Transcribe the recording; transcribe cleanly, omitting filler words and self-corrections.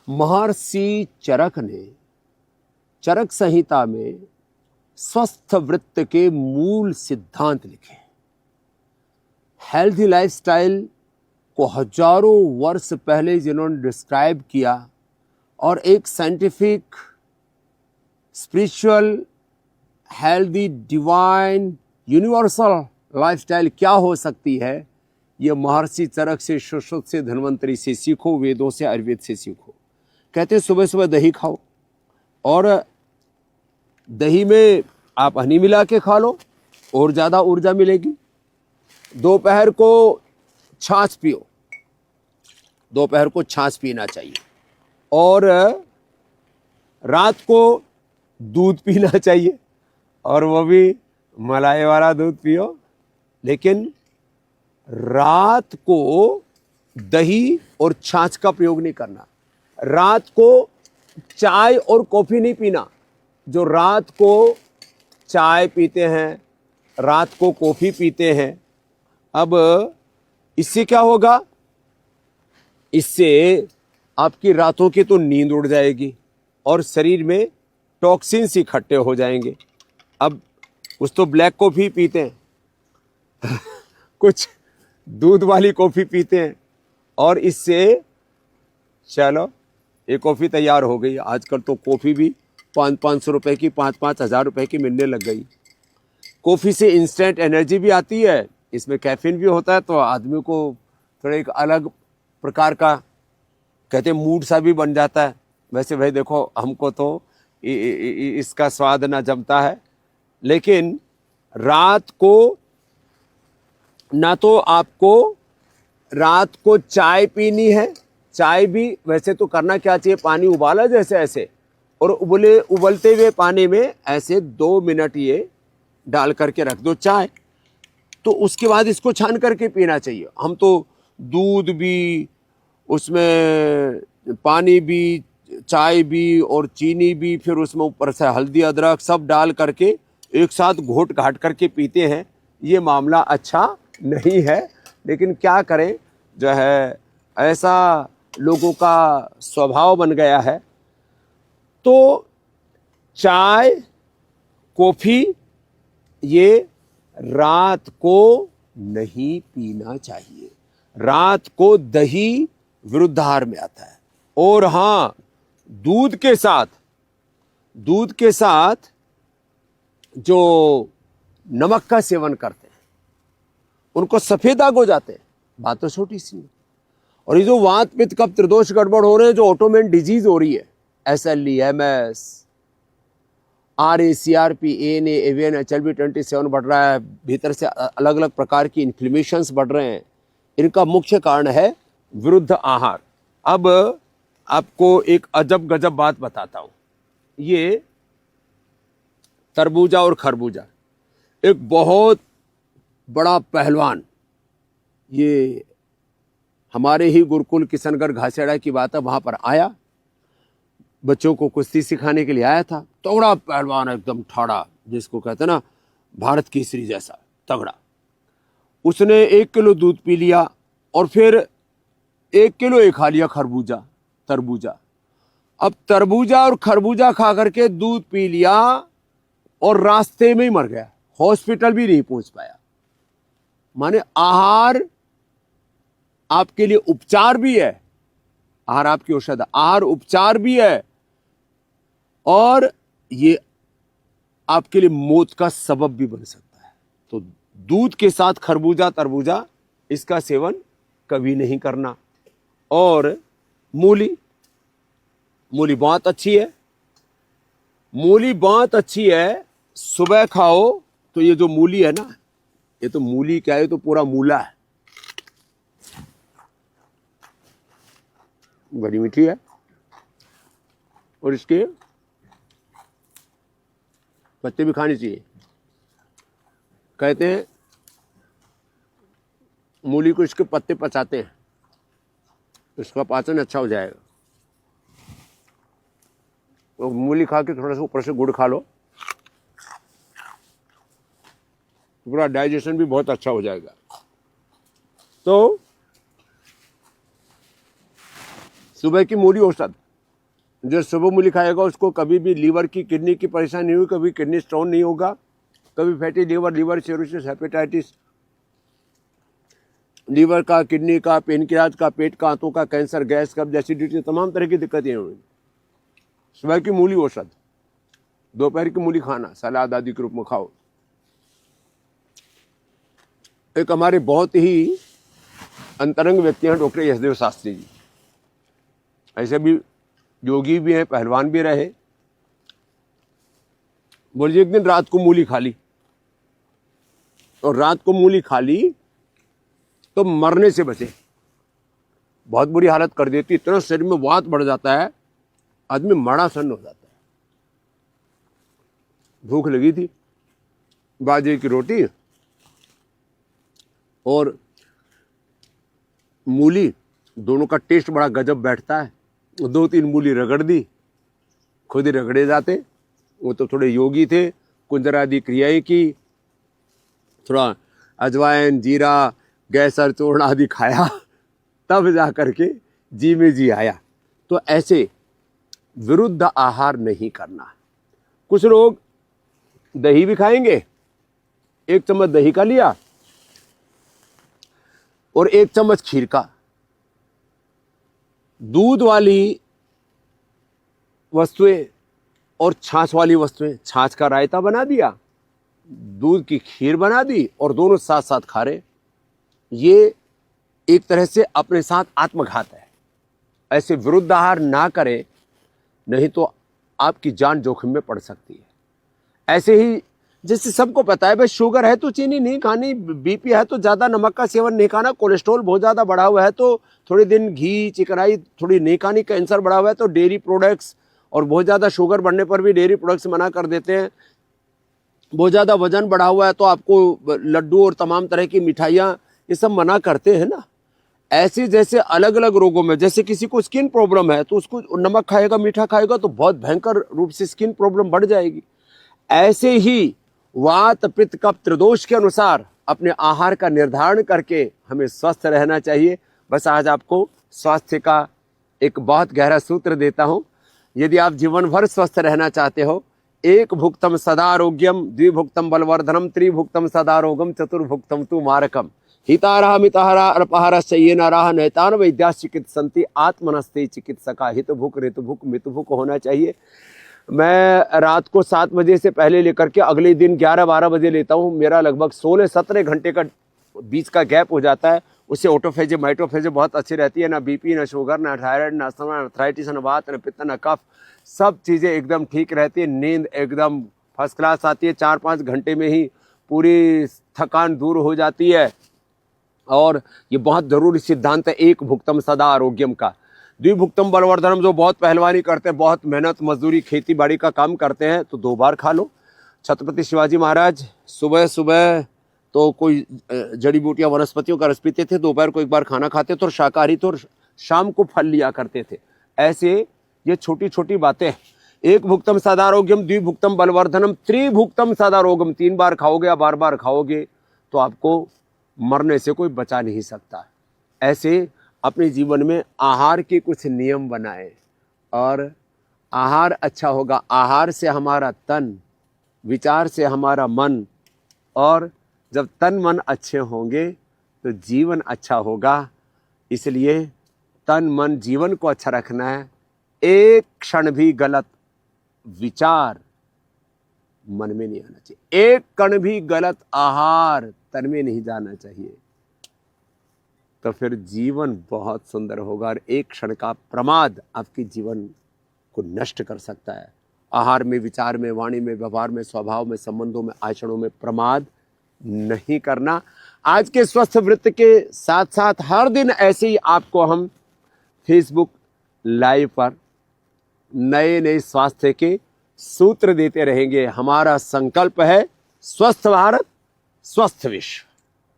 महर्षि चरक ने चरक संहिता में स्वस्थ वृत्त के मूल सिद्धांत लिखे। हेल्थी लाइफस्टाइल को हजारों वर्ष पहले जिन्होंने डिस्क्राइब किया और एक scientific, spiritual, healthy, divine, universal lifestyle क्या हो सकती है, ये महर्षि चरक से, सुश्रुत से, धन्वंतरि से सीखो, वेदों से, आयुर्वेद से सीखो। कहते हैं सुबह सुबह दही खाओ और दही में आप हनी मिला के खा लो और ज़्यादा ऊर्जा मिलेगी। दोपहर को छाछ पियो, दोपहर को छाछ पीना चाहिए। और रात को दूध पीना चाहिए और वो भी मलाई वाला दूध पियो, लेकिन रात को दही और छाछ का प्रयोग नहीं करना। रात को चाय और कॉफ़ी नहीं पीना। जो रात को चाय पीते हैं, रात को कॉफ़ी पीते हैं, अब इससे क्या होगा? इससे आपकी रातों की तो नींद उड़ जाएगी और शरीर में टॉक्सिन्स इकट्ठे हो जाएंगे। अब कुछ तो ब्लैक कॉफ़ी पीते हैं कुछ दूध वाली कॉफ़ी पीते हैं और इससे चलो ये कॉफ़ी तैयार हो गई। आजकल तो कॉफ़ी भी 500 रुपए की, 5-5 हज़ार रुपए की मिलने लग गई। कॉफ़ी से इंस्टेंट एनर्जी भी आती है, इसमें कैफीन भी होता है, तो आदमी को थोड़ा एक अलग प्रकार का कहते हैं मूड सा भी बन जाता है। वैसे भाई देखो, हमको तो इसका स्वाद ना जमता है, लेकिन रात को ना तो आपको रात को चाय पीनी है। चाय भी वैसे तो करना क्या चाहिए, पानी उबाला जैसे ऐसे, और उबलते हुए पानी में ऐसे 2 मिनट ये डाल करके रख दो चाय, तो उसके बाद इसको छान करके पीना चाहिए। हम तो दूध भी, उसमें पानी भी, चाय भी और चीनी भी, फिर उसमें ऊपर से हल्दी अदरक सब डाल करके एक साथ घोट घाट करके पीते हैं। ये मामला अच्छा नहीं है, लेकिन क्या करें, जो है ऐसा लोगों का स्वभाव बन गया है। तो चाय, कॉफ़ी ये रात को नहीं पीना चाहिए। रात को दही विरुद्धाहार में आता है। और हाँ, दूध के साथ जो नमक का सेवन करते हैं उनको सफेद दाग हो जाते हैं। बात तो छोटी सी है। और ये जो वात पित्त कफ त्रिदोष गड़बड़ हो रहे हैं, जो ऑटोमेन डिजीज हो रही है, SLE, MS, RA-CRP, ANA, AVN, HLB-27 बढ़ रहा है, भीतर से अलग अलग प्रकार की इन्फ्लेमेशंस बढ़ रहे हैं। इनका मुख्य कारण है विरुद्ध आहार। अब आपको एक अजब गजब बात बताता हूं। ये तरबूजा और खरबूजा, एक बहुत बड़ा पहलवान, ये हमारे ही गुरुकुल किशनगढ़ घासेड़ा की बात है, वहां पर आया, बच्चों को कुश्ती सिखाने के लिए आया था। तगड़ा पहलवान, एकदम ठाड़ा, जिसको कहते हैं ना भारत केसरी जैसा तगड़ा। उसने 1 किलो दूध पी लिया और फिर 1 किलो ही खा लिया तरबूजा। अब तरबूजा और खरबूजा खा करके दूध पी लिया और रास्ते में ही मर गया, हॉस्पिटल भी नहीं पहुंच पाया। माने आहार आपके लिए उपचार भी है, आहार आपकी औषध, आहार उपचार भी है, और ये आपके लिए मौत का सबब भी बन सकता है। तो दूध के साथ खरबूजा, तरबूजा, इसका सेवन कभी नहीं करना। और मूली बहुत अच्छी है, मूली बहुत अच्छी है। सुबह खाओ तो ये जो मूली है ना, ये तो मूली क्या है, तो पूरा मूला है, बड़ी मीठी है और इसके पत्ते भी खाने चाहिए। कहते हैं मूली को इसके पत्ते पचाते हैं, इसका पाचन अच्छा हो जाएगा। तो मूली खा के थोड़ा सा ऊपर से गुड़ खा लो, पूरा डाइजेशन भी बहुत अच्छा हो जाएगा। तो सुबह की मूली औषध, जो सुबह मूली खाएगा उसको कभी भी लीवर की, किडनी की परेशानी नहीं हुई, कभी किडनी स्टोन नहीं होगा, कभी fatty liver, liver cirrhosis, hepatitis, liver का, किडनी का, पेनक्रियाज का, पेट का, आंतों का कैंसर, गैस, कब्ज, एसिडिटी, तमाम तरह की दिक्कतें हुई। सुबह की मूली औषध, दोपहर की मूली खाना, सलाद आदि के रूप में खाओ। एक हमारे बहुत ही अंतरंग व्यक्ति हैं डॉक्टर यशदेव शास्त्री जी, ऐसे भी योगी भी हैं, पहलवान भी रहे। बोलिए एक दिन रात को मूली खा ली, और रात को मूली खा ली तो मरने से बचे। बहुत बुरी हालत कर देती, इतना शरीर में वात बढ़ जाता है, आदमी मड़ा सन्न हो जाता है। भूख लगी थी, बाजरे की रोटी और मूली, दोनों का टेस्ट बड़ा गजब बैठता है। 2-3 मूली रगड़ दी, खुद ही रगड़े जाते, वो तो थोड़े योगी थे, कुंजर आदि क्रियाएं की, थोड़ा अजवाइन, जीरा, गैसर चूर्ण आदि खाया, तब जा करके जी में जी आया। तो ऐसे विरुद्ध आहार नहीं करना। कुछ लोग दही भी खाएंगे, 1 चम्मच दही का लिया और 1 चम्मच खीर का। दूध वाली वस्तुएं और छाछ वाली वस्तुएं, छाछ का रायता बना दिया, दूध की खीर बना दी और दोनों साथ साथ खा रहे। ये एक तरह से अपने साथ आत्मघात है। ऐसे विरुद्ध आहार ना करें, नहीं तो आपकी जान जोखिम में पड़ सकती है। ऐसे ही जैसे सबको पता है भाई, शुगर है तो चीनी नहीं खानी, बीपी है तो ज़्यादा नमक का सेवन नहीं खाना, कोलेस्ट्रॉल बहुत ज़्यादा बढ़ा हुआ है तो थोड़े दिन घी, चिकनाई थोड़ी नहीं खानी, कैंसर बढ़ा हुआ है तो डेयरी प्रोडक्ट्स, और बहुत ज़्यादा शुगर बढ़ने पर भी डेयरी प्रोडक्ट्स मना कर देते हैं। बहुत ज़्यादा वजन बढ़ा हुआ है तो आपको लड्डू और तमाम तरह की मिठाइयाँ, ये सब मना करते हैं ना। ऐसे जैसे अलग अलग रोगों में, जैसे किसी को स्किन प्रॉब्लम है तो उसको नमक खाएगा, मीठा खाएगा तो बहुत भयंकर रूप से स्किन प्रॉब्लम बढ़ जाएगी। ऐसे ही वात, पित्त, कफ, त्रिदोष के अनुसार अपने आहार का निर्धारण करके हमें स्वस्थ रहना चाहिए। बस आज आपको स्वास्थ्य का एक बहुत गहरा सूत्र देता हूँ। यदि आप जीवन भर स्वस्थ रहना चाहते हो, 1 भुक्तम सदा आरोग्यम, 2 भुक्तम बलवर्धनम, 3 भुक्तम सदा रोगम, 4 भुक्तम तु मारकम, हितारः मितारः अल्पाहारः शय्येनारः नैतान वैद्याः चिकित्सन्ति आत्मनस्ते चिकित्सका। हित भुक, ऋतु भुक, मित भुक होना चाहिए। मैं रात को 7 बजे से पहले लेकर के अगले दिन 11-12 बजे लेता हूँ। मेरा लगभग 16-17 घंटे का बीच का गैप हो जाता है। उससे ऑटोफेज, माइटोफेज बहुत अच्छी रहती है। ना बीपी, ना शुगर, ना थायराइड, ना अस्थमा, ना अर्थराइटिस, ना वात, ना पित्त, ना कफ, सब चीज़ें एकदम ठीक रहती है। नींद एकदम फर्स्ट क्लास आती है। 4-5 घंटे में ही पूरी थकान दूर हो जाती है। और ये बहुत ज़रूरी सिद्धांत है 1 भुक्तम सदा आरोग्यम का। 2 भुक्तम बलवर्धनम, जो बहुत पहलवानी करते हैं, बहुत मेहनत मजदूरी खेती बाड़ी का काम करते हैं, तो 2 बार खा लो। छत्रपति शिवाजी महाराज सुबह सुबह तो कोई जड़ी बूटियां, वनस्पतियों का रस पीते थे, दोपहर को 1 बार खाना खाते थे और शाकाहारी थे, और शाम को फल लिया करते थे। ऐसे ये छोटी छोटी बातें। 1 भुक्तम सदा आरोग्यम, 2 भुक्तम बलवर्धनम, 3 भुक्तम सदा रोगम। 3 बार खाओगे या बार खाओगे तो आपको मरने से कोई बचा नहीं सकता। ऐसे अपने जीवन में आहार के कुछ नियम बनाएं, और आहार अच्छा होगा। आहार से हमारा तन, विचार से हमारा मन, और जब तन मन अच्छे होंगे तो जीवन अच्छा होगा। इसलिए तन मन जीवन को अच्छा रखना है। एक क्षण भी गलत विचार मन में नहीं आना चाहिए, एक कण भी गलत आहार तन में नहीं जाना चाहिए, तो फिर जीवन बहुत सुंदर होगा। और एक क्षण का प्रमाद आपके जीवन को नष्ट कर सकता है। आहार में, विचार में, वाणी में, व्यवहार में, स्वभाव में, संबंधों में, आचरणों में प्रमाद नहीं करना। आज के स्वस्थ वृत्त के साथ साथ हर दिन ऐसे ही आपको हम फेसबुक लाइव पर नए नए स्वास्थ्य के सूत्र देते रहेंगे। हमारा संकल्प है स्वस्थ भारत, स्वस्थ विश्व।